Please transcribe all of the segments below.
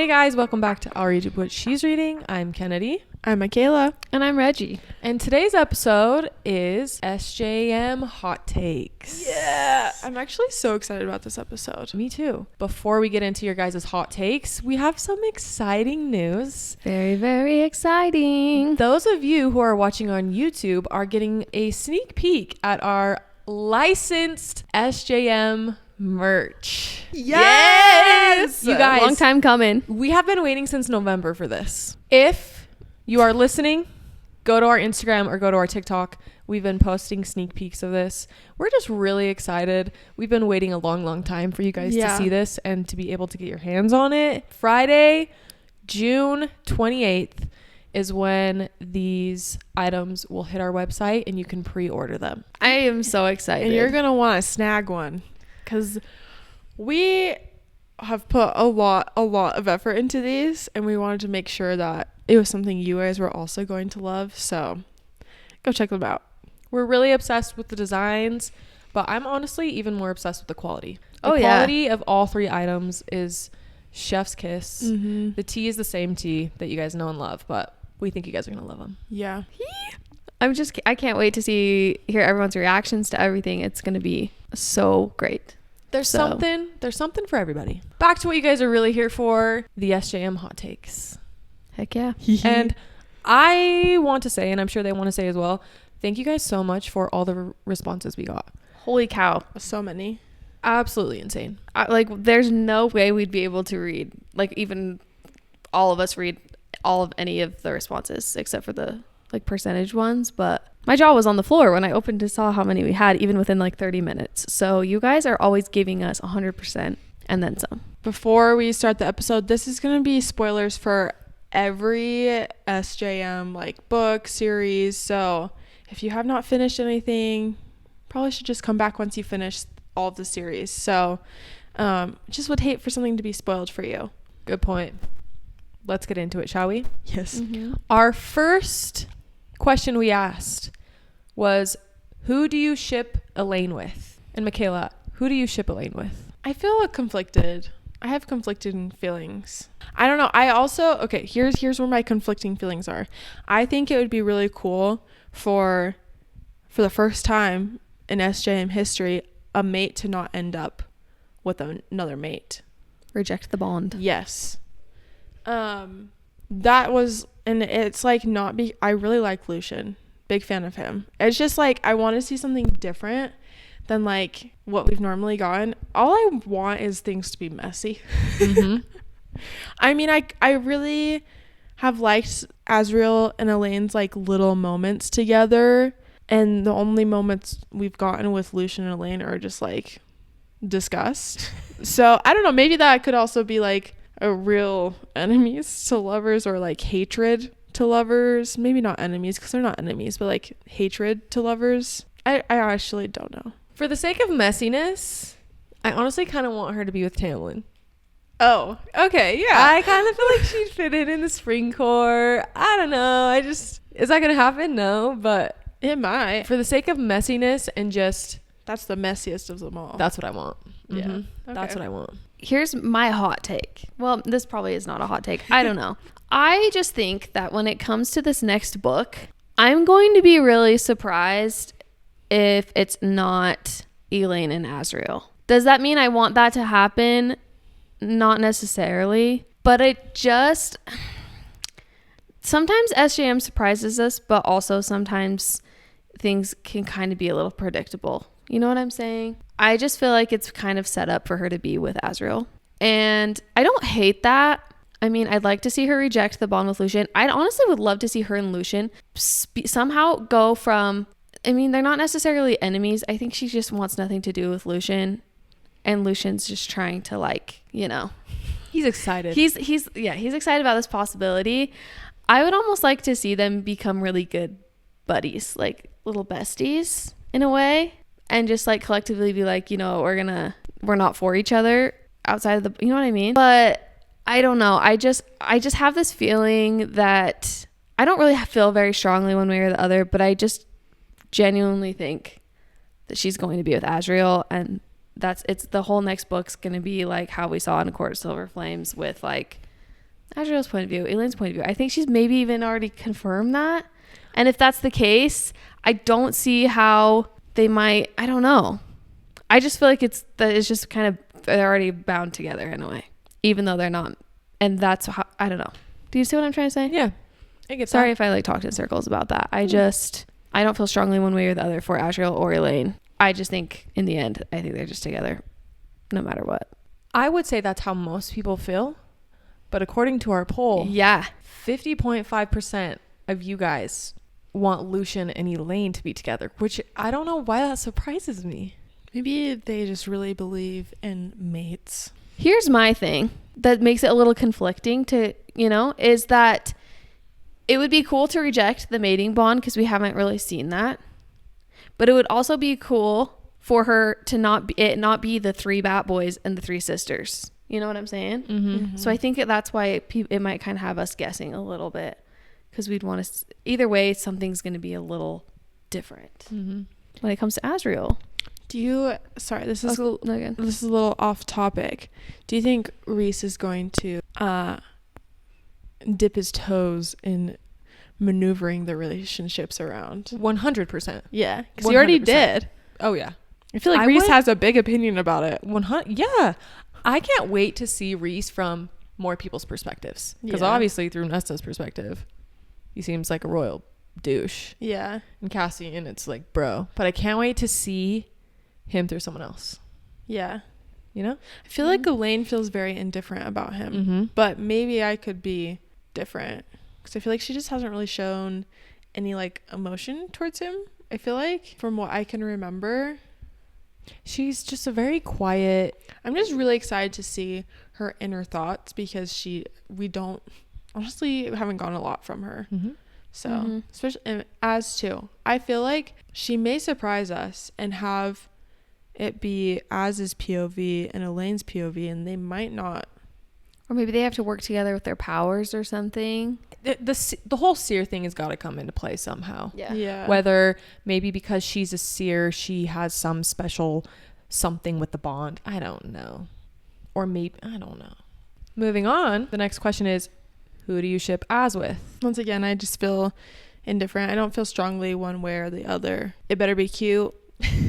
Hey guys, welcome back to I'll Read You What She's Reading. I'm Kennedy. I'm Michaela. And I'm Reggie. And today's episode is SJM Hot Takes. Yeah, I'm actually so excited about this episode. Me too. Before we get into your guys' hot takes, we have some exciting news. Very, very exciting. Those of you who are watching on YouTube are getting a sneak peek at our licensed SJM merch. Yes! You guys, Long time coming. we have been waiting since November for this. If you are listening, go to our Instagram or go to our TikTok. We've been posting sneak peeks of this. We're just really excited. We've been waiting a long time for you guys to see this and to be able to get your hands on it. Friday, June 28th is when these items will hit our website and you can pre-order them. I am so excited. And you're going to want to snag one because we have put a lot of effort into these and we wanted to make sure that it was something you guys were also going to love. So go check them out. We're really obsessed with the designs, but I'm honestly even more obsessed with the quality. The Oh, quality of all three items is chef's kiss. Mm-hmm. The tea is the same tea that you guys know and love, but we think you guys are going to love them. Yeah. I can't wait to hear everyone's reactions to everything. It's going to be so great. There's something for everybody. Back to what you guys are really here for, the SJM hot takes. Heck yeah. And I want to say, and I'm sure they want to say as well, thank you guys so much for all the responses we got. Holy cow. So many. Absolutely insane. There's no way we'd be able to read, even all of us read all of any of the responses except for the percentage ones, but my jaw was on the floor when I opened and saw how many we had, even within 30 minutes. So you guys are always giving us 100% and then some. Before we start the episode, this is going to be spoilers for every SJM book series. So if you have not finished anything, probably should just come back once you finish all of the series. So just would hate for something to be spoiled for you. Good point. Let's get into it, shall we? Yes. Mm-hmm. Our first question we asked was, who do you ship Elain with? And Michaela, who do you ship Elain with? I feel conflicted. I have conflicting feelings. I don't know. I also, okay, here's where my conflicting feelings are. I think it would be really cool for the first time in SJM history, a mate to not end up with another mate. Reject the bond. Yes. That was, and it's I really like Lucian. Big fan of him. It's just I want to see something different than what we've normally gotten. All I want is things to be messy. Mm-hmm. I mean, I really have liked Azriel and Elain's little moments together, and the only moments we've gotten with Lucian and Elain are just disgust. So I don't know, maybe that could also be a real enemies to lovers or hatred to lovers. Maybe not enemies because they're not enemies, but hatred to lovers. I actually don't know. For the sake of messiness, I honestly kind of want her to be with Tamlin. Oh, okay, yeah. I kind of feel like she'd fit in the spring corps. I don't know. Is that going to happen? No, but It might. for the sake of messiness and just, That's the messiest of them all. that's what I want. Yeah. Mhm. Okay. That's what I want. Here's my hot take. Well, this probably is not a hot take. I don't know. I just think that when it comes to this next book, I'm going to be really surprised if it's not Elain and Azriel. Does that mean I want that to happen? Not necessarily. But sometimes SJM surprises us, but also sometimes things can kind of be a little predictable. You know what I'm saying? I just feel like it's kind of set up for her to be with Azriel. And I don't hate that. I mean, I'd like to see her reject the bond with Lucian. I honestly would love to see her and Lucian somehow go from, I mean, they're not necessarily enemies. I think she just wants nothing to do with Lucian. And Lucian's just trying to He's excited. He's excited about this possibility. I would almost like to see them become really good buddies, little besties in a way. And just collectively be we're not for each other outside of the, you know what I mean? But I don't know. I just have this feeling that I don't really feel very strongly one way or the other, but I just genuinely think that she's going to be with Azriel, and it's the whole next book's going to be how we saw in A Court of Silver Flames with Azriel's point of view, Elain's point of view. I think she's maybe even already confirmed that. And if that's the case, I don't see how they might, I don't know. I just feel like it's just kind of, they're already bound together in a way, even though they're not. And that's how, I don't know. Do you see what I'm trying to say? Yeah. I get Sorry that. if I like talked in circles about that. I don't feel strongly one way or the other for Azriel or Elain. I just think in the end, I think they're just together no matter what. I would say that's how most people feel. But according to our poll, Yeah. 50.5% of you guys want Lucian and Elain to be together, which I don't know why that surprises me. Maybe they just really believe in mates. Here's my thing that makes it a little conflicting to, is that it would be cool to reject the mating bond because we haven't really seen that. But it would also be cool for her to not be the 3 bat boys and the 3 sisters. You know what I'm saying? Mm-hmm. So I think that's why it might kind of have us guessing a little bit, because we'd want to, either way, something's going to be a little different when it comes to Azriel. Sorry, this is No, again. this is a little off topic. Do you think Reese is going to dip his toes in maneuvering the relationships around? 100%. Yeah, because he already 100%. did. Oh, yeah. I feel like I Reese would- has a big opinion about it. 100. Yeah. I can't wait to see Reese from more people's perspectives. Because Yeah. obviously through Nesta's perspective, he seems like a royal douche. Yeah. And Cassian, it's like, bro. But I can't wait to see him through someone else. Yeah. You know? I feel like Elaine feels very indifferent about him. Mm-hmm. But maybe I could be different. Because I feel like she just hasn't really shown any, like, emotion towards him. I feel like, from what I can remember. She's just a very quiet. I'm just really excited to see her inner thoughts because we don't, honestly, haven't gotten a lot from her. Mm-hmm. So, especially, and as too, I feel like she may surprise us and have it be Az's POV and Elaine's POV, and they might not. Or maybe they have to work together with their powers or something. The whole seer thing has got to come into play somehow. Yeah. Whether maybe because she's a seer, she has some special something with the bond. I don't know. Or maybe, I don't know. Moving on, the next question is, who do you ship Az with? Once again, I just feel indifferent. I don't feel strongly one way or the other. It better be cute,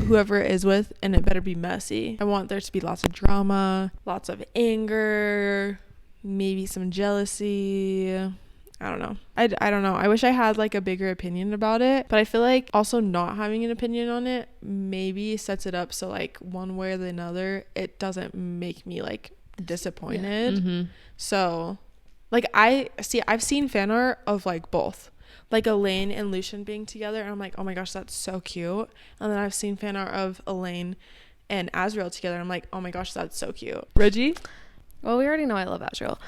whoever it is with, and it better be messy. I want there to be lots of drama, lots of anger, maybe some jealousy. I don't know. I don't know. I wish I had like a bigger opinion about it, but I feel like also not having an opinion on it maybe sets it up so like one way or the other it doesn't make me like disappointed. Yeah. Mm-hmm. So like I've seen fan art of like both, like Elain and Lucian being together, and I'm like, oh my gosh, that's so cute. And then I've seen fan art of Elain and Azriel together, and I'm like, oh my gosh, that's so cute. Reggie? Well, we already know I love Azriel.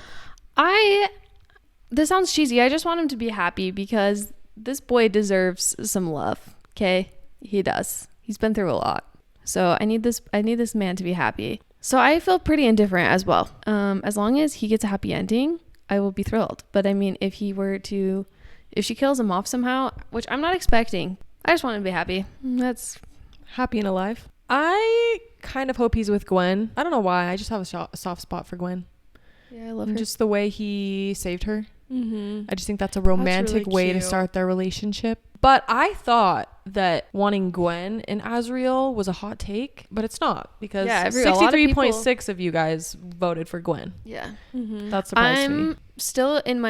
This sounds cheesy. I just want him to be happy because this boy deserves some love. Okay? He does. He's been through a lot. So I need this man to be happy. So I feel pretty indifferent as well. As long as he gets a happy ending, I will be thrilled. But I mean, if she kills him off somehow, which I'm not expecting, I just want him to be happy. That's Happy and alive. I kind of hope he's with Gwen. I don't know why. I just have a soft spot for Gwen. Yeah, I love And her. just the way he saved her. Mm-hmm. I just think that's a romantic really way to cute. start their relationship. But I thought that wanting Gwen and Azriel was a hot take, but it's not, because Yeah, a lot of 63.6 of you guys voted for Gwen. Yeah. Mm-hmm. That surprised me. I'm still in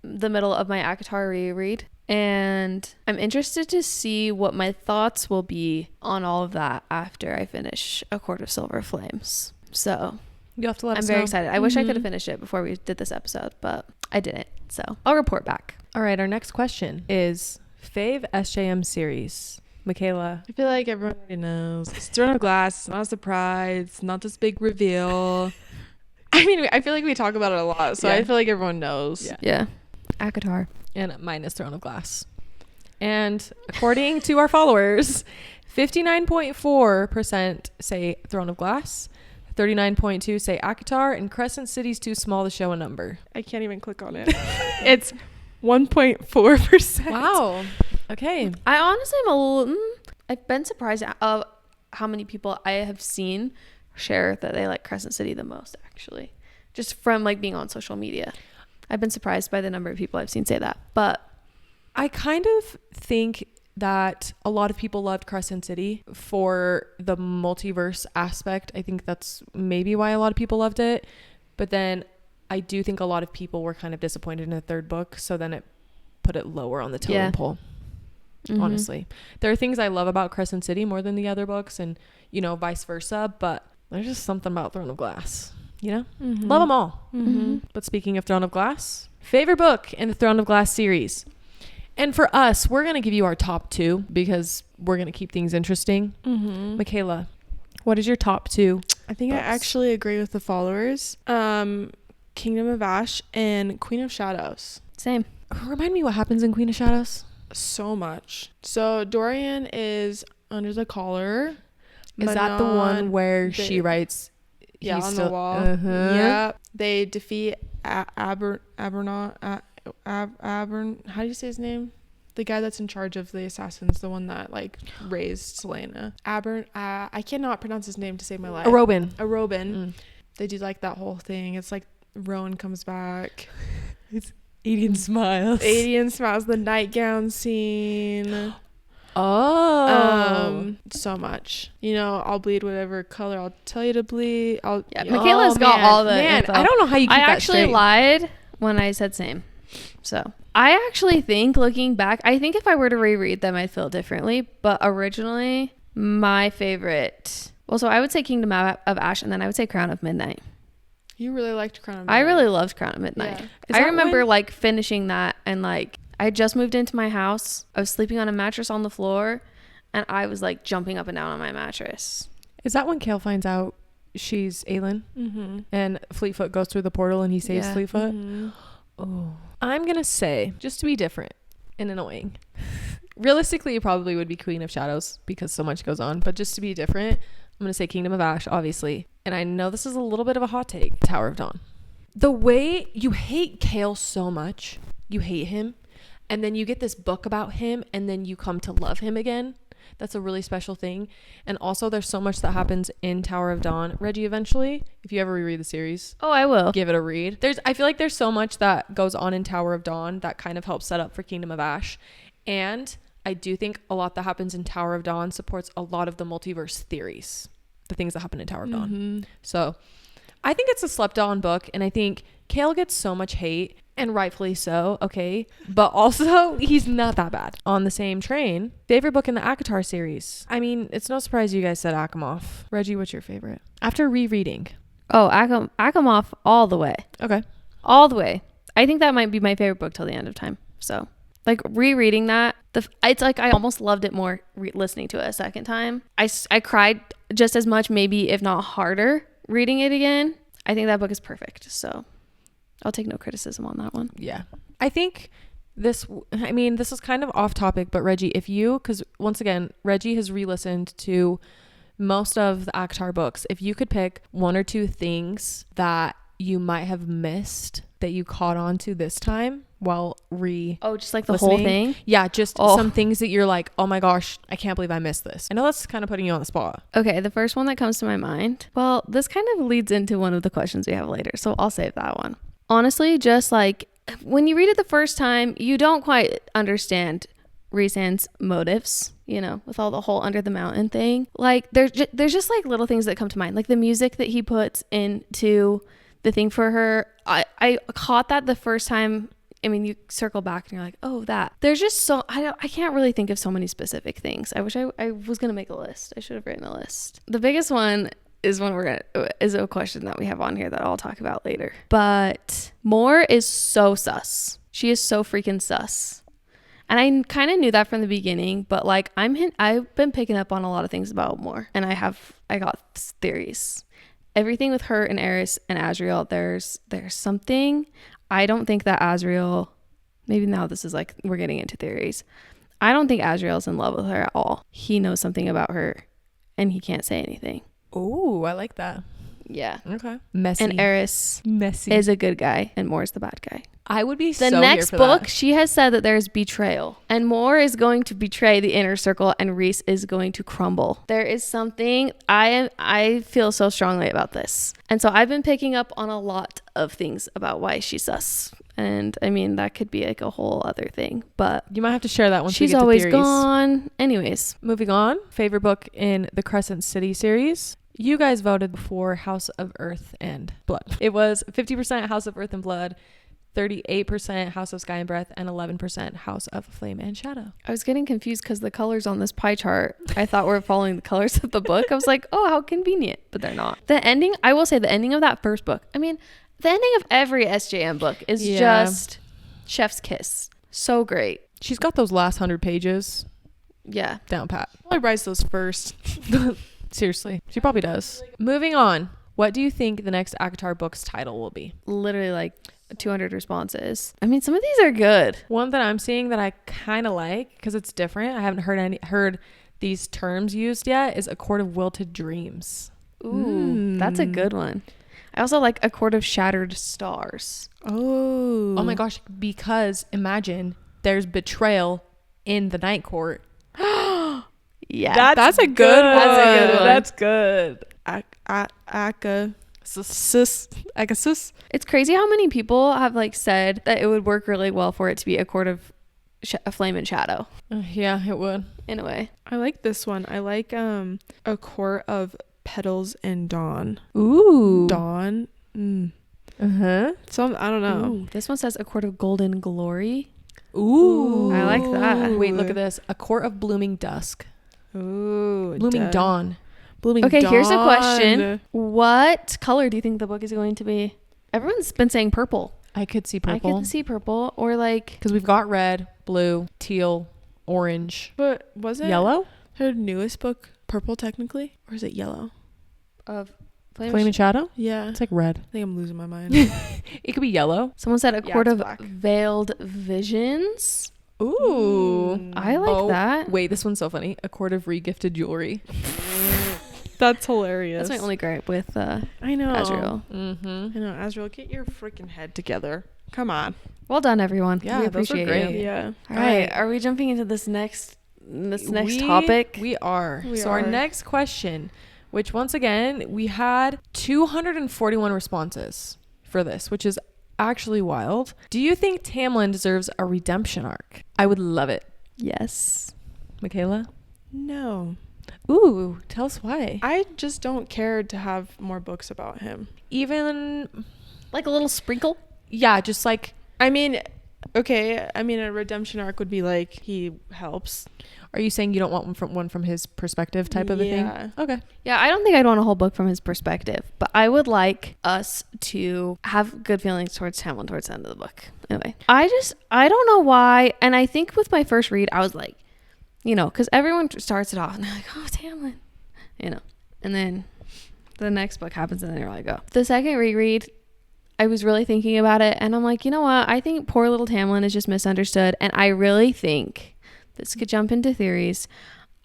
the middle of my ACOTAR reread, and I'm interested to see what my thoughts will be on all of that after I finish A Court of Silver Flames. So You have to let I'm us very know. excited. I wish I could have Mhm. finished it before we did this episode, but I didn't. So I'll report back. All right, our next question is fave SJM series. Michaela. I feel like everyone already knows. It's Throne of Glass. It's not a surprise. It's not this big reveal. I mean, I feel like we talk about it a lot, so Yeah. I feel like everyone knows. Yeah. Yeah. ACOTAR. And mine is Throne of Glass. And according to our followers, 59.4% say Throne of Glass, 39.2% say ACOTAR, and Crescent City's too small to show a number. I can't even click on it. It's 1.4%. Wow. Okay. I honestly am I've been surprised of how many people I have seen share that they like Crescent City the most, actually. Just from like being on social media. I've been surprised by the number of people I've seen say that. But I kind of think that a lot of people loved Crescent City for the multiverse aspect. I think that's maybe why a lot of people loved it. But then I do think a lot of people were kind of disappointed in the third book. So then it put it lower on the totem pole. Honestly, there are things I love about Crescent City more than the other books, and you know, vice versa, but there's just something about Throne of Glass, you know. Love them all. But speaking of Throne of Glass, favorite book in the Throne of Glass series, and for us, we're gonna give you our top 2 because we're gonna keep things interesting. Michaela, what is your top 2? I think books? I actually agree with the followers. Kingdom of Ash and Queen of Shadows. Same. Remind me what happens in Queen of Shadows. So much. So Dorian is under the collar. Is that the one where she writes? Yeah, on the wall. Yeah. They defeat Abernaut. How do you say his name? The guy that's in charge of the assassins, the one that like raised Selena. I cannot pronounce his name to save my life. Arobin. They do like that whole thing. It's like Rowan comes back. It's Adian smiles. The nightgown scene. So much. You know, I'll bleed whatever color I'll tell you to bleed. Michaela's got all the info. I don't know how you keep that straight. I actually lied when I said same. So I actually think, looking back, I think if I were to reread them, I'd feel differently. But originally, my favorite... Well, so I would say Kingdom of Ash, and then I would say Crown of Midnight. You really liked Crown of Midnight. I really loved Crown of Midnight. Yeah. I remember like finishing that, and like I had just moved into my house. I was sleeping on a mattress on the floor, and I was like jumping up and down on my mattress. Is that when Kale finds out she's Elain? And Fleetfoot goes through the portal and he saves Fleetfoot? Oh, I'm gonna say, just to be different and annoying, realistically it probably would be Queen of Shadows because so much goes on, but just to be different, I'm gonna say Kingdom of Ash, obviously. And I know this is a little bit of a hot take. Tower of Dawn. The way you hate Kale so much, you hate him, and then you get this book about him, and then you come to love him again. That's a really special thing. And also there's so much that happens in Tower of Dawn. Reggie, eventually, if you ever reread the series, I will give it a read. I feel like there's so much that goes on in Tower of Dawn that kind of helps set up for Kingdom of Ash. And I do think a lot that happens in Tower of Dawn supports a lot of the multiverse theories, the things that happen in Tower of Dawn. So I think it's a slept on book, and I think Kale gets so much hate, and rightfully so, okay, but also he's not that bad. On the same train, favorite book in the ACOTAR series. I mean, it's no surprise you guys said Achamoth. Reggie, what's your favorite? After rereading. Achamoth all the way. Okay. All the way. I think that might be my favorite book till the end of time. So like rereading that, it's like I almost loved it more listening to it a second time. I cried just as much, maybe if not harder, reading it again. I think that book is perfect. So I'll take no criticism on that one. Yeah. I think this is kind of off topic, but Reggie, because once again, Reggie has re-listened to most of the ACOTAR books. If you could pick 1 or 2 things that you might have missed that you caught on to this time while just like the whole thing? Yeah, just some things that you're like, oh my gosh, I can't believe I missed this. I know that's kind of putting you on the spot. Okay, the first one that comes to my mind, well, this kind of leads into one of the questions we have later, so I'll save that one. Honestly, just like when you read it the first time, you don't quite understand Rhysand's motives, you know, with all the whole under the mountain thing. Like there's just like little things that come to mind, like the music that he puts into the thing for her. I caught that the first time. I mean, you circle back and you're like, oh, that. There's just so I can't really think of so many specific things. I wish I was gonna make a list. I should have written a list. The biggest one is a question that we have on here that I'll talk about later. But Moore is so sus. She is so freaking sus. And I kind of knew that from the beginning, but like I've been picking up on a lot of things about Moore, and I got theories. Everything with her and Eris and Azriel, there's something. I don't think that Azriel, maybe now this is like we're getting into theories. I don't think Azriel's in love with her at all. He knows something about her and he can't say anything. Oh, I like that. Yeah. Okay. Messy. And Eris is a good guy and Moore's the bad guy. I would be the so next here for book, that. She has said that there's betrayal, and Moore is going to betray the inner circle, and Rhys is going to crumble. There is something I feel so strongly about this, and so I've been picking up on a lot of things about why she's sus. And I mean, that could be like a whole other thing, but You might have to share that once we she's get to always theories. gone. Anyways, Moving on, favorite book in the Crescent City series. You guys voted for House of Earth and Blood. It was 50% House of Earth and Blood, 38% House of Sky and Breath, and 11% House of Flame and Shadow. I was getting confused because the colors on this pie chart, I thought were following the colors of the book. I was like, oh, how convenient, but they're not. The ending, I will say the ending of that first book, I mean, the ending of every SJM book is just chef's kiss. So great. She's got those last 100 pages Yeah. down pat. I writes those first. Seriously, she probably does. Moving on, what do you think the next ACOTAR book's title will be? Literally like 200 responses. I mean, some of these are good. One that I'm seeing that I kind of like because it's different. I haven't heard these terms used yet. Is A Court of Wilted Dreams. Ooh, that's a good one. I also like A Court of Shattered Stars. Oh my gosh! Because imagine there's betrayal in the Night Court. Yeah. That's a good one. That's a good one. That's good. Agasus. It's crazy how many people have like said that it would work really well for it to be A Court of a Flame and Shadow. Yeah, it would. In a way. I like this one. I like A Court of Petals and Dawn. Ooh. Dawn. Some I don't know. Ooh, this one says A Court of Golden Glory. Ooh. I like that. Wait, look at this. A Court of Blooming Dusk. Ooh. Blooming Dawn. Blooming Okay, Dawn. here's a question. What color do you think the book is going to be? Everyone's been saying purple. I could see I purple. could see purple or like Because we've got red, blue, teal, orange, But was it yellow. her newest book purple technically? Or is it yellow? of Flame and Shadow? Yeah. It's like red. I think I'm losing my mind. It could be yellow. Someone said A Yeah, Court it's of black. Veiled Visions. Ooh. I like that. Wait, this one's so funny. A Court of Regifted Jewelry. That's hilarious. That's my only gripe with I know. Azriel. Mm-hmm. I know, Azriel, get your freaking head together. Come on. Well done, everyone. Yeah, we those were appreciate great. you. Yeah. All right, are we jumping into this next topic? We are. We So our are. next question, which once again, we had 241 responses for this, which is actually wild. Do you think Tamlin deserves a redemption arc? I would love it. Yes. Michaela? No. Ooh, tell us why. I just don't care to have more books about him. Even, Like a little sprinkle? yeah, just like, I mean, okay, I mean a redemption arc would be like he helps. are you saying you don't want one from his perspective type of a Yeah. thing? Okay. Yeah, I don't think I'd want a whole book from his perspective, but I would like us to have good feelings towards Tamlin towards the end of the book. Anyway, I don't know why, and I think with my first read, I was like, you know, because everyone starts it off and they're like, oh, Tamlin, you know, and then the next book happens and then you're like, oh. The second reread, I was really thinking about it and I'm like, you know what? I think poor little Tamlin is just misunderstood, and I really think this could jump into theories.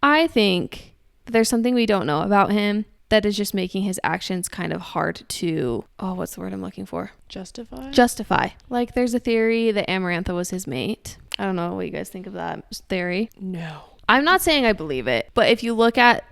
I think that there's something we don't know about him that is just making his actions kind of hard to, what's the word I'm looking for? Justify. Like there's a theory that Amarantha was his mate. I don't know what you guys think of that theory. No. I'm not saying I believe it, but if you look at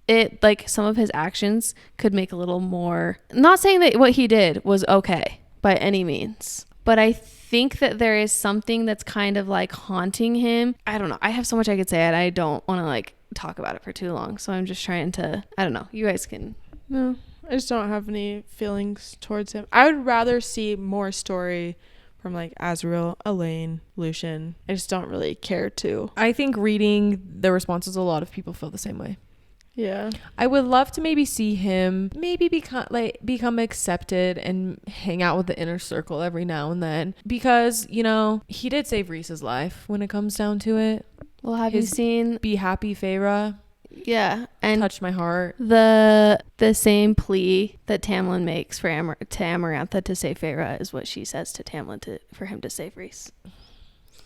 it, like some of his actions could make a little more, not saying that what he did was okay by any means, but I think that there is something that's kind of like haunting him. I don't know. I have so much I could say and I don't want to like talk about it for too long. So I'm just trying to, I don't know. You guys can. No. I just don't have any feelings towards him. I would rather see more story from like Azriel, Elain, Lucian. I just don't really care to. I think reading the responses, a lot of people feel the same way. Yeah. I would love to maybe see him maybe become accepted and hang out with the inner circle every now and then, because, you know, he did save Rhys's life when it comes down to it. Well, have you seen? Be happy, Feyre. Yeah, and Touched my heart. the same plea that Tamlin makes for to Amarantha to save Feyre is what she says to Tamlin for him to save Rhys.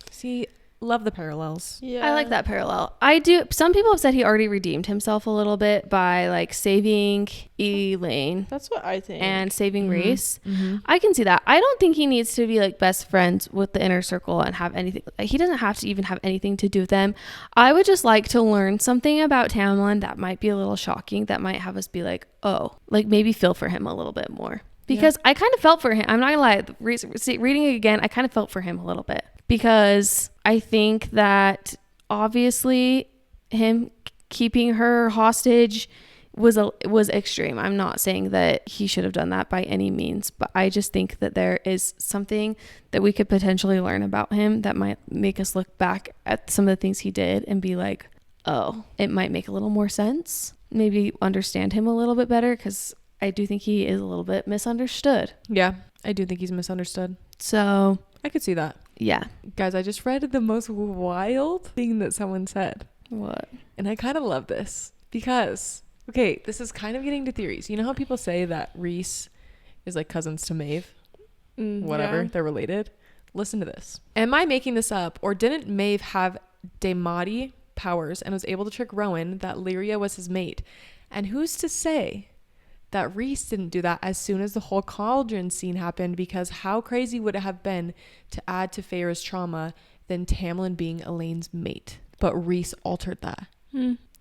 See, love the parallels. Yeah. I like that parallel. I do. Some people have said he already redeemed himself a little bit by like saving Elain That's what I think. and saving Rhys. Mm-hmm. I can see that. I don't think he needs to be like best friends with the inner circle and have anything. He doesn't have to even have anything to do with them. I would just like to learn something about Tamlin that might be a little shocking, that might have us be like, oh, like maybe feel for him a little bit more. Because I kind of felt for him. I'm not gonna lie. Reading it again, I kind of felt for him a little bit, because I think that obviously him keeping her hostage was extreme. I'm not saying that he should have done that by any means, but I just think that there is something that we could potentially learn about him that might make us look back at some of the things he did and be like, oh, it might make a little more sense. Maybe understand him a little bit better, because I do think he is a little bit misunderstood. Yeah, I do think he's misunderstood. So I could see that. Yeah. Guys, I just read the most wild thing that someone said. What? And I kind of love this because, okay, this is kind of getting to theories. You know how people say that Reese is like cousins to Maeve? Whatever, they're related. Listen to this. Am I making this up, or didn't Maeve have Daimati powers and was able to trick Rowan that Lyria was his mate? And who's to say that Reese didn't do that as soon as the whole cauldron scene happened? Because how crazy would it have been to add to Feyre's trauma than Tamlin being Elain's mate? But Reese altered that.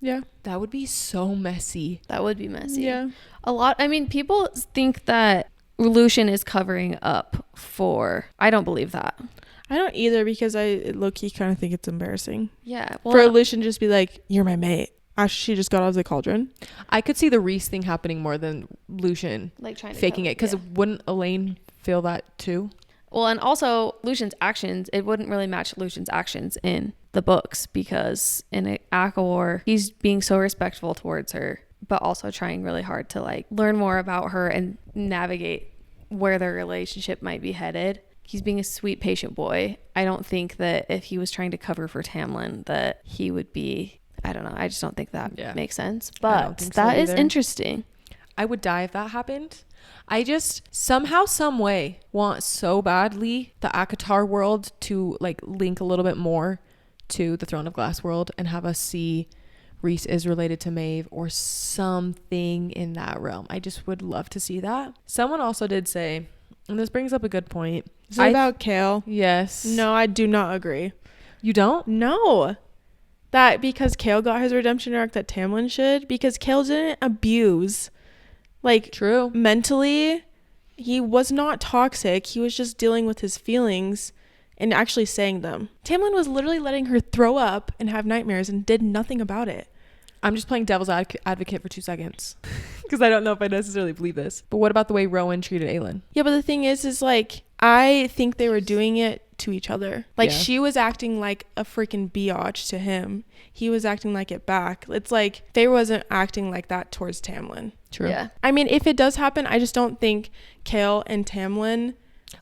Yeah. That would be so messy. That would be messy. Yeah. I mean, people think that Lucian is covering up for... I don't believe that. I don't either, because I low-key kind of think it's embarrassing. Yeah. For Lucian just be like, you're my mate. After she just got out of the cauldron. I could see the Reese thing happening more than Lucian like trying to faking it, because wouldn't Elain feel that too? Well, and also Lucian's actions, it wouldn't really match Lucian's actions in the books, because in Akawar, he's being so respectful towards her, but also trying really hard to like learn more about her and navigate where their relationship might be headed. He's being a sweet, patient boy. I don't think that if he was trying to cover for Tamlin that he would be... I don't know. I just don't think that makes sense. But that is interesting. I would die if that happened. I just somehow, some way want so badly the Akatar world to like link a little bit more to the Throne of Glass world and have us see Reese is related to Maeve or something in that realm. I just would love to see that. Someone also did say, and this brings up a good point. Is it about Kale? Yes. No, I do not agree. You don't? No. That because Kale got his redemption arc that Tamlin should, because Kale didn't abuse. Like, true. Mentally, he was not toxic. He was just dealing with his feelings and actually saying them. Tamlin was literally letting her throw up and have nightmares and did nothing about it. I'm just playing devil's advocate for 2 seconds because I don't know if I necessarily believe this. But what about the way Rowan treated Elain? Yeah, but the thing is like, I think they were doing it to each other. Like, she was acting like a freaking biatch to him. He was acting like it back. It's like Faye wasn't acting like that towards Tamlin. True. Yeah. I mean, if it does happen, I just don't think Kale and Tamlin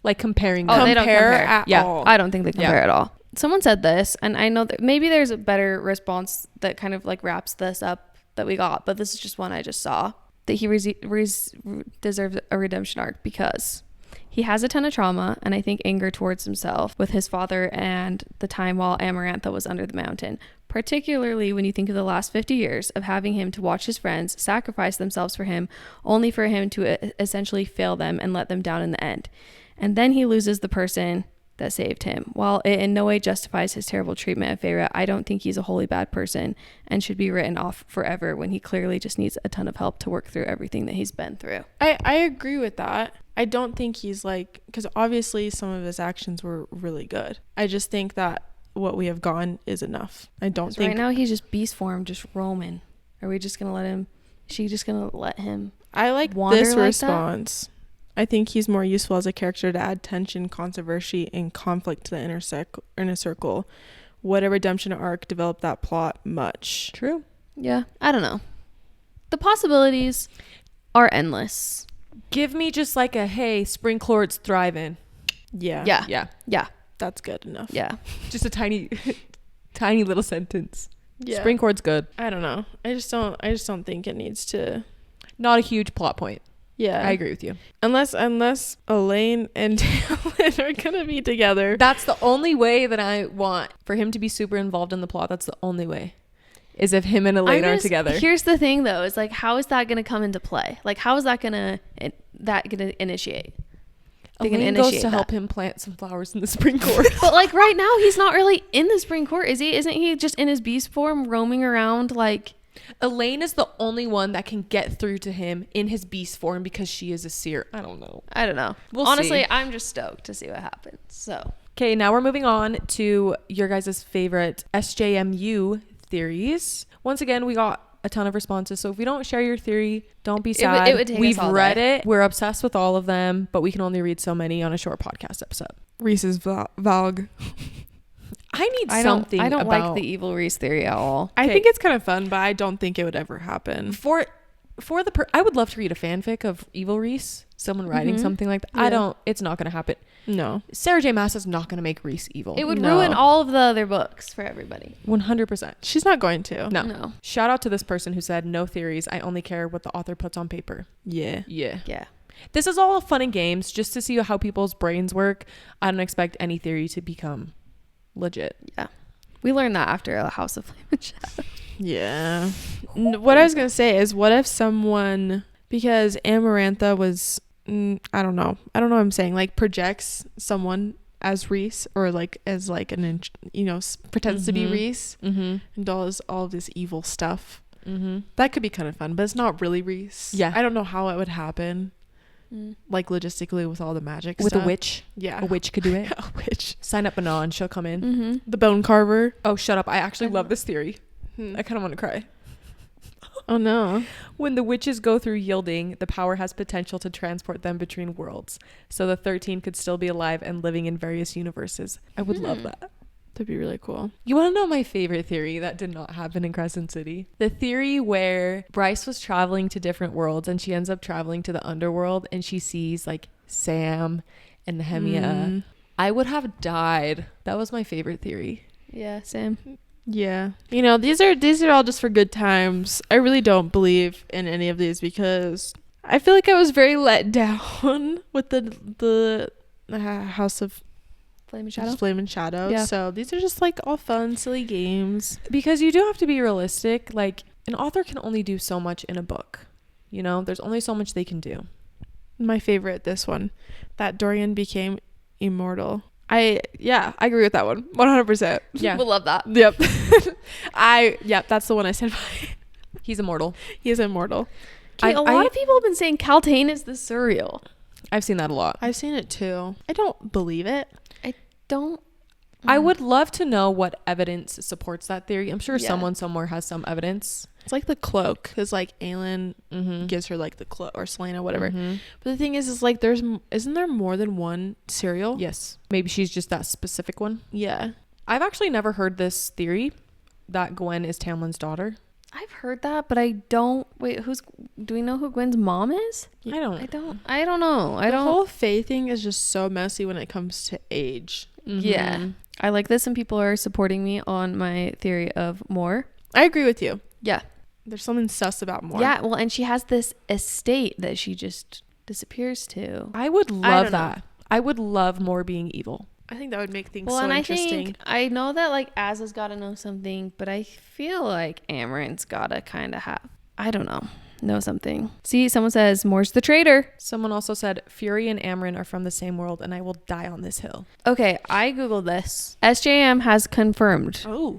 like comparing them. They don't compare at all. I don't think they compare at all. Someone said this, and I know that maybe there's a better response that kind of like wraps this up that we got, but this is just one I just saw, that he deserves a redemption arc because he has a ton of trauma and I think anger towards himself with his father and the time while Amarantha was under the mountain, particularly when you think of the last 50 years of having him to watch his friends sacrifice themselves for him, only for him to essentially fail them and let them down in the end. And then he loses the person that saved him. While it in no way justifies his terrible treatment of Feyre, I don't think he's a wholly bad person and should be written off forever when he clearly just needs a ton of help to work through everything that he's been through. I agree with that. I don't think he's like, because obviously some of his actions were really good. I just think that what we have gotten is enough. I don't think... Right now he's just beast form, just roaming. Are we just going to let him... Is she just going to let him I like this response. That? I think he's more useful as a character to add tension, controversy, and conflict to the inner circle. Would a redemption arc develop that plot much? True. Yeah. I don't know. The possibilities are endless. Give me just like a, hey, Sprinklord's thriving. Yeah. Yeah. Yeah. Yeah. That's good enough. Yeah. Just a tiny, tiny little sentence. Yeah. Sprinklord's good. I don't know. I just don't think it needs to. Not a huge plot point. Yeah. I agree with you. Unless Elain and Tamlin are going to be together. That's the only way that I want for him to be super involved in the plot. That's the only way. Is if him and Elain are together. Here's the thing though, is like, how is that going to come into play? Like, how is that going to initiate? Elain goes to help him plant some flowers in the spring court. But like right now, he's not really in the spring court, is he? Isn't he just in his beast form roaming around like... Elain is the only one that can get through to him in his beast form because she is a seer. I don't know. Honestly, see. I'm just stoked to see what happens. So, Okay, now we're moving on to your guys' favorite SJMU theories. Once again, we got a ton of responses, so if we don't share your theory, don't be sad. It would take We've us all read day. it. We're obsessed with all of them, but we can only read so many on a short podcast episode. Reese's Valg. I need I something don't about like the evil Reese theory at all. I Okay. think it's kind of fun, but I don't think it would ever happen. for the I would love to read a fanfic of Evil Reese, someone writing Mhm. something like that. Yeah. It's not going to happen. No. Sarah J Maas is not going to make Reese evil. It would No. ruin all of the other books for everybody. 100%. She's not going to. No. Shout out to this person who said, no theories. I only care what the author puts on paper. Yeah. Yeah. Yeah. This is all fun and games just to see how people's brains work. I don't expect any theory to become legit. Yeah. We learned that after a House of Flame and Shadow. Yeah. What I was going to say is, what if someone, because Amarantha was, I don't know what I'm saying, like projects someone as Reese, or like as like pretends to be Reese, and does all of this evil stuff. That could be kind of fun, but it's not really Reese. Yeah. I don't know how it would happen, like logistically with all the magic With stuff. a witch. Yeah. A witch could do it. A witch. Sign up Manon and she'll come in. The bone carver. Oh, shut up. I actually love this theory. I kind of want to cry. Oh no. When the witches go through yielding, the power has potential to transport them between worlds. So the 13 could still be alive and living in various universes. I would love that. That'd be really cool. You want to know my favorite theory that did not happen in Crescent City? The theory where Bryce was traveling to different worlds and she ends up traveling to the underworld and she sees like Sam and Nehemia. I would have died. That was my favorite theory. Yeah, same. Yeah. These are all just for good times. I really don't believe in any of these because I feel like I was very let down with the House of Flame and Shadow. Flame and Shadow. Yeah. So these are just like all fun, silly games. Because you do have to be realistic. Like, an author can only do so much in a book. There's only so much they can do. My favorite, this one, that Dorian became immortal. I agree with that one. 100%. Yeah. We'll love that. Yep. That's the one I said. He's immortal. He is immortal. Okay, a lot of people have been saying Caltaine is the Surreal. I've seen that a lot. I've seen it too. I don't believe it. I would love to know what evidence supports that theory. I'm sure Yeah. someone somewhere has some evidence. It's like the cloak, because like Elain gives her like the cloak, or Selena, whatever. But the thing is like isn't there more than one cereal? Yes. Maybe she's just that specific one. Yeah. I've actually never heard this theory that Gwen is Tamlin's daughter. I've heard that, but I don't. Wait, do we know who Gwen's mom is? I don't know. The whole Faye thing is just so messy when it comes to age. Yeah. I like this, and people are supporting me on my theory of Moore. I agree with you. Yeah. There's something sus about Moore. Yeah, well, and she has this estate that she just disappears to. I would love don't know. that. I would love more being evil. I think that would make things Well, so and interesting. I know that like Az has got to know something, but I feel like Amaranth's got to kind of know something. See, someone says Moore's the traitor. Someone also said Fury and Amryn are from the same world and I will die on this hill. Okay, I googled this. SJM has confirmed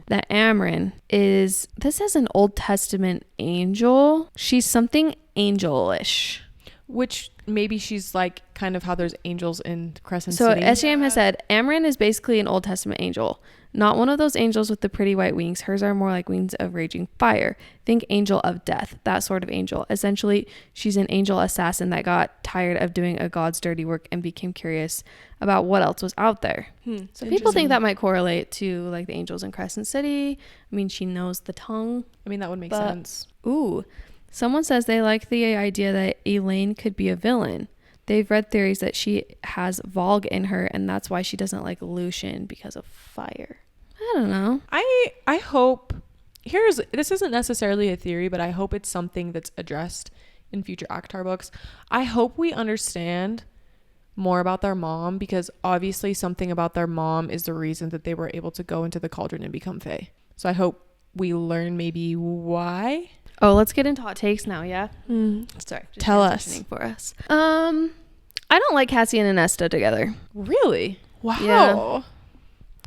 that Amryn is, this is an Old Testament angel. She's something angelish. Which maybe she's like kind of how there's angels in Crescent So City. SJM has said Amryn is basically an Old Testament angel. Not one of those angels with the pretty white wings. Hers are more like wings of raging fire. Think angel of death, that sort of angel. Essentially, she's an angel assassin that got tired of doing a god's dirty work and became curious about what else was out there. So people think that might correlate to like the angels in Crescent City. I mean, she knows the tongue. I mean, that would make sense. Ooh, someone says they like the idea that Elain could be a villain. They've read theories that she has Volg in her, and that's why she doesn't like Lucian because of fire. I don't know. I hope this isn't necessarily a theory, but I hope it's something that's addressed in future ACOTAR books. I hope we understand more about their mom, because obviously something about their mom is the reason that they were able to go into the cauldron and become Fae. So I hope we learn maybe why. Oh, let's get into hot takes now, yeah? Sorry. just Tell us. transitioning for us. I don't like Cassian and Nesta together. Really? Wow. Yeah.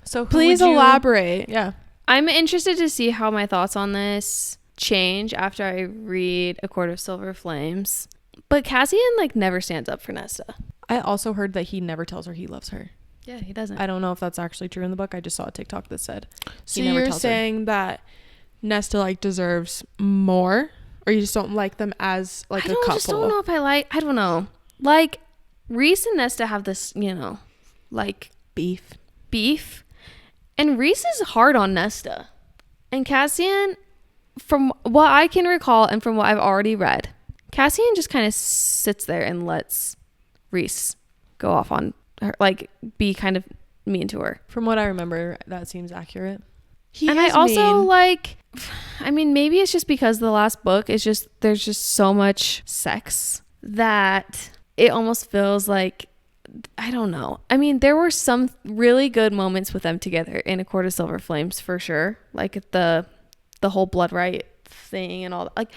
So Please elaborate. Yeah. I'm interested to see how my thoughts on this change after I read A Court of Silver Flames. But Cassian like never stands up for Nesta. I also heard that he never tells her he loves her. Yeah, he doesn't. I don't know if that's actually true in the book. I just saw a TikTok that said So he never you're tells saying that Nesta like deserves more, or you just don't like them as like a couple? I just don't know if I don't know. Like Rhys and Nesta have this, like beef. And Rhys is hard on Nesta. And Cassian, from what I can recall and from what I've already read, Cassian just kind of sits there and lets Rhys go off on her, like be kind of mean to her. From what I remember, that seems accurate. And I also maybe it's just because the last book is just, there's just so much sex that it almost feels like, I don't know. I mean, there were some really good moments with them together in A Court of Silver Flames for sure. Like the whole blood right thing and all that. Like,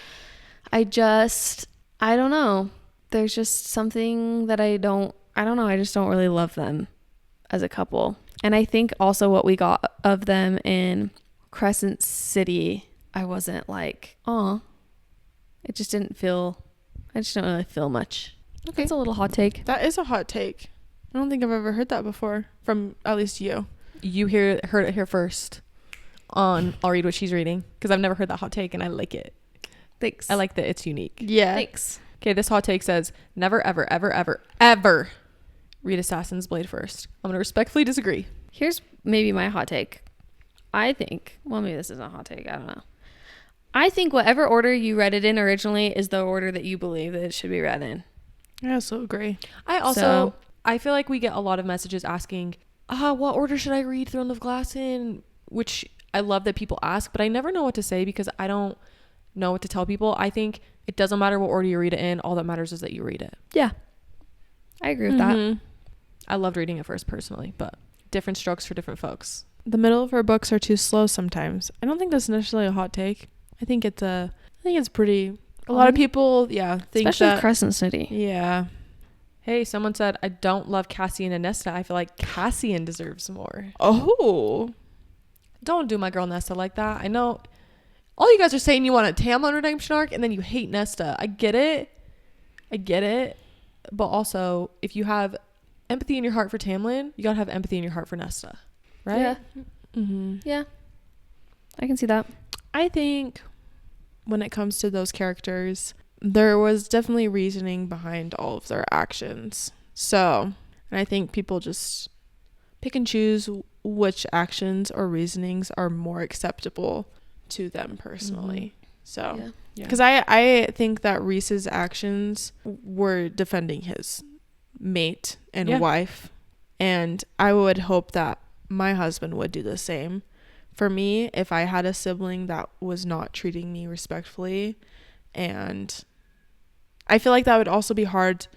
I don't know. There's just something that I don't know. I just don't really love them as a couple. And I think also what we got of them in Crescent City, I wasn't like, oh, I just don't really feel much. Okay. That's a little hot take. That is a hot take. I don't think I've ever heard that before from at least you. You heard it here first on I'll Read What She's Reading, because I've never heard that hot take and I like it. Thanks. I like that it's unique. Yeah. Thanks. Okay, this hot take says, never, ever, ever, ever, ever read Assassin's Blade first. I'm going to respectfully disagree. Here's maybe my hot take. I think, well, maybe this isn't a hot take. I don't know. I think whatever order you read it in originally is the order that you believe that it should be read in. I also agree. I feel like we get a lot of messages asking, what order should I read Throne of Glass in? Which I love that people ask, but I never know what to say because I don't know what to tell people. I think it doesn't matter what order you read it in. All that matters is that you read it. Yeah. I agree with that. I loved reading it first personally, but different strokes for different folks. The middle of her books are too slow sometimes. I don't think that's necessarily a hot take. I think it's pretty. A lot of people, think especially that. Crescent City. Yeah. Hey, someone said, I don't love Cassian and Nesta. I feel like Cassian deserves more. Oh. Don't do my girl Nesta like that. I know all you guys are saying you want a Tamlin redemption arc and then you hate Nesta. I get it. But also, if you have empathy in your heart for Tamlin, you gotta have empathy in your heart for Nesta. Right? Yeah. Mm-hmm. Yeah. I can see that. I think when it comes to those characters, there was definitely reasoning behind all of their actions. So, and I think people just pick and choose which actions or reasonings are more acceptable to them personally. So, because I think that Rhys's actions were defending his mate and wife, and I would hope that my husband would do the same. For me, if I had a sibling that was not treating me respectfully, and I feel like that would also be hard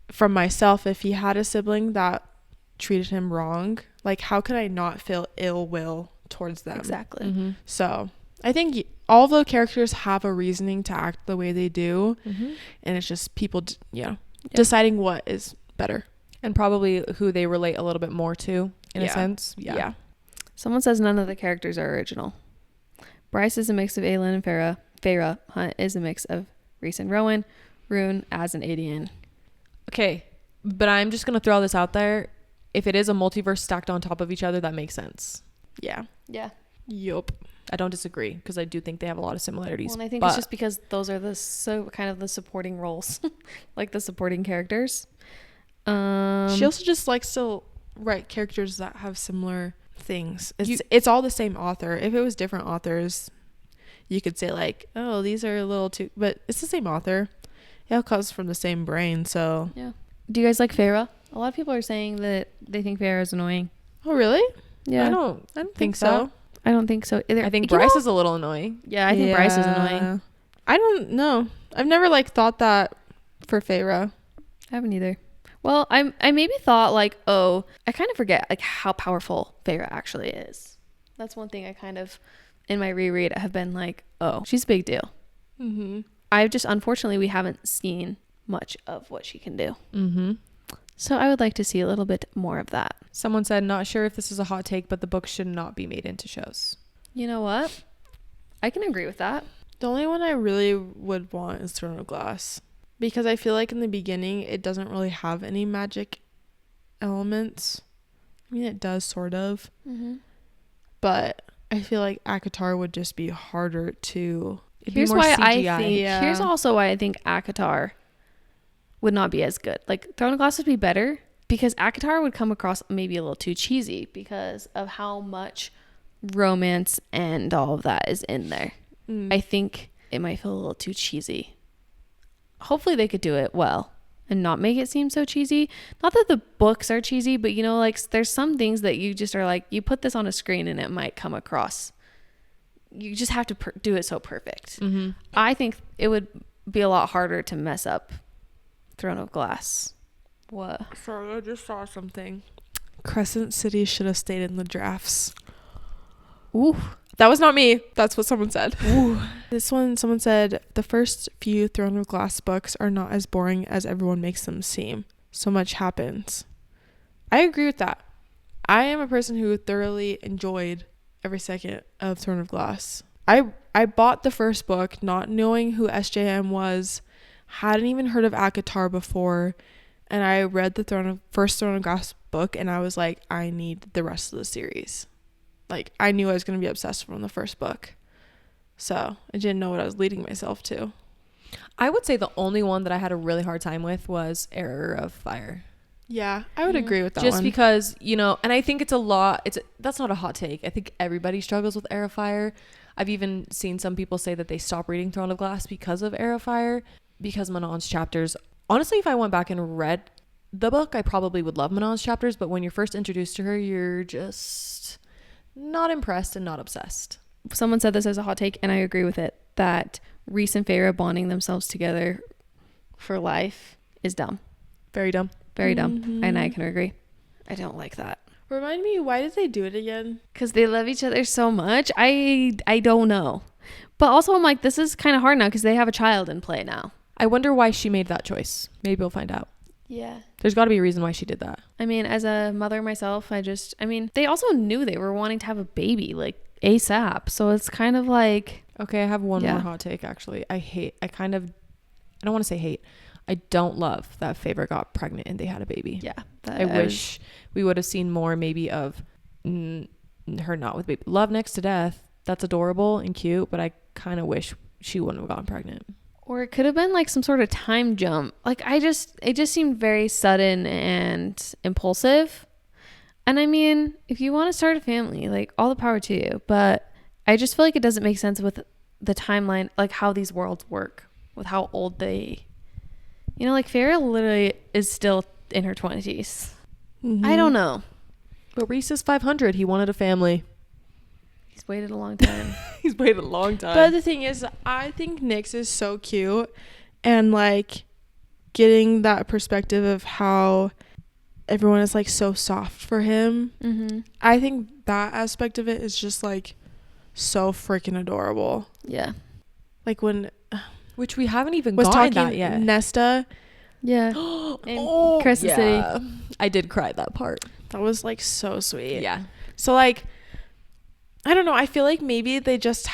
from myself if he had a sibling that treated him wrong. Like, how could I not feel ill will towards them? Exactly. So I think all the characters have a reasoning to act the way they do, and it's just people deciding what is better and probably who they relate a little bit more to in a sense. Yeah. Someone says none of the characters are original. Bryce is a mix of Elain and Farah. Farah. Hunt is a mix of Rhys and Rowan. Rune as an Adian. Okay, but I'm just gonna throw this out there. If it is a multiverse stacked on top of each other, that makes sense. Yeah. Yup. I don't disagree because I do think they have a lot of similarities. Well, and I think it's just because those are the supporting roles, like the supporting characters. She also just likes to write characters that have similar things. It's all the same author. If it was different authors, you could say like, oh, these are a little too, but it's the same author. It all comes from the same brain. So yeah. Do you guys like Farah? A lot of people are saying that they think Farah is annoying. Oh, really? Yeah. I don't think so. I don't think so either. I think Bryce is a little annoying. Yeah, I think Bryce is annoying. I don't know. I've never thought that for Farah. I haven't either. Well, I maybe thought I kind of forget how powerful Farah actually is. That's one thing I kind of in my reread have been like, oh, she's a big deal. I've just, unfortunately, we haven't seen much of what she can do. So I would like to see a little bit more of that. Someone said, not sure if this is a hot take, but the book should not be made into shows. You know what? I can agree with that. The only one I really would want is Throne of Glass, because I feel like in the beginning it doesn't really have any magic elements. I mean, it does sort of, but I feel like ACOTAR would just be harder to. Here's why I think. Here's also why I think ACOTAR would not be as good. Like Throne of Glass would be better because ACOTAR would come across maybe a little too cheesy because of how much romance and all of that is in there. I think it might feel a little too cheesy. Hopefully they could do it well and not make it seem so cheesy. Not that the books are cheesy, but you know, like there's some things that you just are like, you put this on a screen and it might come across. You just have to do it so perfect. I think it would be a lot harder to mess up Throne of Glass. What? Sorry, I just saw something. Crescent City should have stayed in the drafts. Ooh. That was not me. That's what someone said. Ooh. This one, someone said, the first few Throne of Glass books are not as boring as everyone makes them seem. So much happens. I agree with that. I am a person who thoroughly enjoyed every second of Throne of Glass. I bought the first book not knowing who SJM was, hadn't even heard of ACOTAR before, and I read the first Throne of Glass book and I was like, I need the rest of the series. Like, I knew I was going to be obsessed from the first book. So, I didn't know what I was leading myself to. I would say the only one that I had a really hard time with was Heir of Fire. Yeah, I would agree with that Just one. because, you know, and I think it's a lot, that's not a hot take. I think everybody struggles with Heir of Fire. I've even seen some people say that they stop reading Throne of Glass because of Heir of Fire, because Manon's chapters. Honestly, if I went back and read the book, I probably would love Manon's chapters, but when you're first introduced to her, you're just not impressed and not obsessed. Someone said this as a hot take, and I agree with it, that Rhys and Feyre bonding themselves together for life is dumb. Very dumb. Very dumb. And I can agree. I don't like that. Remind me, why did they do it again? Because they love each other so much. I don't know. But also, I'm like, this is kind of hard now because they have a child in play now. I wonder why she made that choice. Maybe we'll find out. Yeah. There's got to be a reason why she did that. I mean, as a mother myself, they also knew they were wanting to have a baby, like, ASAP. So it's kind of like... Okay, I have one more hot take, actually. I don't want to say hate. I don't love that Feyre got pregnant and they had a baby. Yeah. I wish we would have seen more maybe of her not with baby. Love next to death. That's adorable and cute, but I kind of wish she wouldn't have gotten pregnant. Or it could have been like some sort of time jump. Like it just seemed very sudden and impulsive. And I mean, if you want to start a family, like all the power to you. But I just feel like it doesn't make sense with the timeline, like how these worlds work, with how old they, like Feyre literally is still in her 20s. I don't know. But Rhys is 500. He wanted a family. He's waited a long time. He's waited a long time. But the thing is, I think Nyx is so cute, and like getting that perspective of how everyone is like so soft for him. I think that aspect of it is just like so freaking adorable. Yeah. Like when which we haven't even gotten that yet. Nesta. Yeah. And Crescent City. I did cry that part. That was like so sweet. Yeah. So like, I don't know. I feel like maybe they just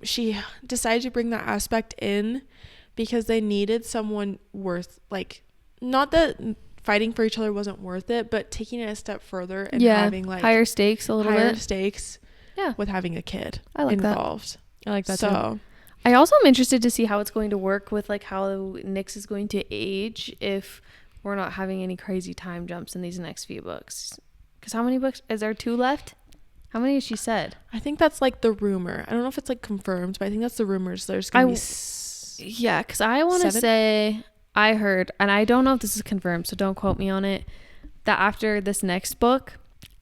she decided to bring that aspect in because they needed someone worth, like, not that fighting for each other wasn't worth it, but taking it a step further and having like higher stakes a little bit. Higher stakes. Yeah. With having a kid involved. I like that too. So I also am interested to see how it's going to work with like how Nyx is going to age if we're not having any crazy time jumps in these next few books. Because how many books? Is there 2 left? How many has she said? I think that's like the rumor. I don't know if it's like confirmed, but I think that's the rumors. There's going to be... Yeah, because I want to say, I heard, and I don't know if this is confirmed, so don't quote me on it, that after this next book,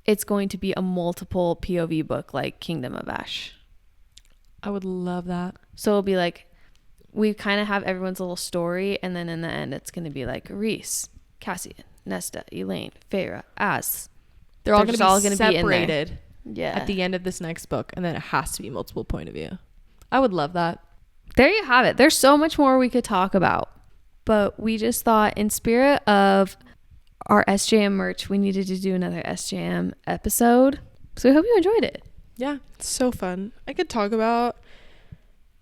it's going to be a multiple POV book like Kingdom of Ash. I would love that. So it'll be like, we kind of have everyone's little story, and then in the end, it's going to be like Rhys, Cassian, Nesta, Elain, Feyre, Az. They're all going to be separated. Be in there. Yeah. At the end of this next book, and then it has to be multiple point of view. I would love that. There you have it. There's so much more we could talk about, but we just thought in spirit of our SJM merch, we needed to do another SJM episode. So we hope you enjoyed it. Yeah, it's so fun. I could talk about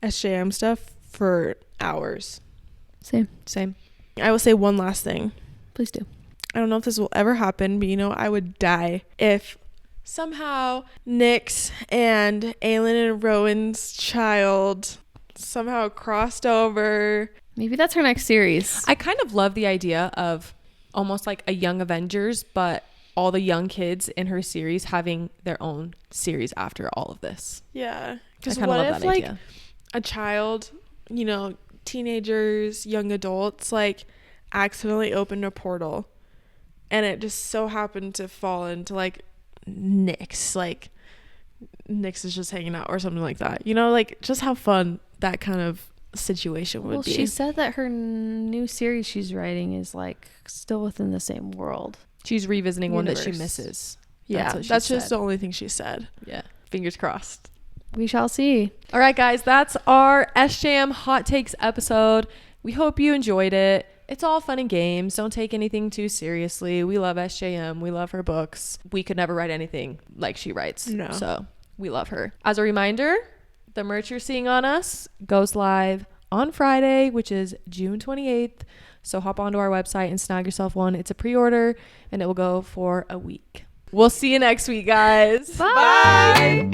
SJM stuff for hours. Same. I will say one last thing. Please do. I don't know if this will ever happen, but I would die if somehow Nyx and Elain and Rowan's child somehow crossed over. Maybe that's her next series. I kind of love the idea of almost like a Young Avengers, but all the young kids in her series having their own series after all of this. Yeah. I Because kind of what love if that idea. a child, teenagers, young adults, like accidentally opened a portal and it just so happened to fall into like Nyx, like Nyx is just hanging out or something like that. Like just how fun that kind of situation would be. She said that her new series she's writing is like still within the same world. She's revisiting one that she Universe. misses. Yeah, what she that's just said. the only thing she said. Yeah. Fingers crossed. We shall see. All right, guys, that's our SJM Hot Takes episode. We hope you enjoyed it. It's all fun and games. Don't take anything too seriously. We love SJM. We love her books. We could never write anything like she writes. No. So we love her. As a reminder, the merch you're seeing on us goes live on Friday, which is June 28th. So hop onto our website and snag yourself one. It's a pre-order and it will go for a week. We'll see you next week, guys. Bye.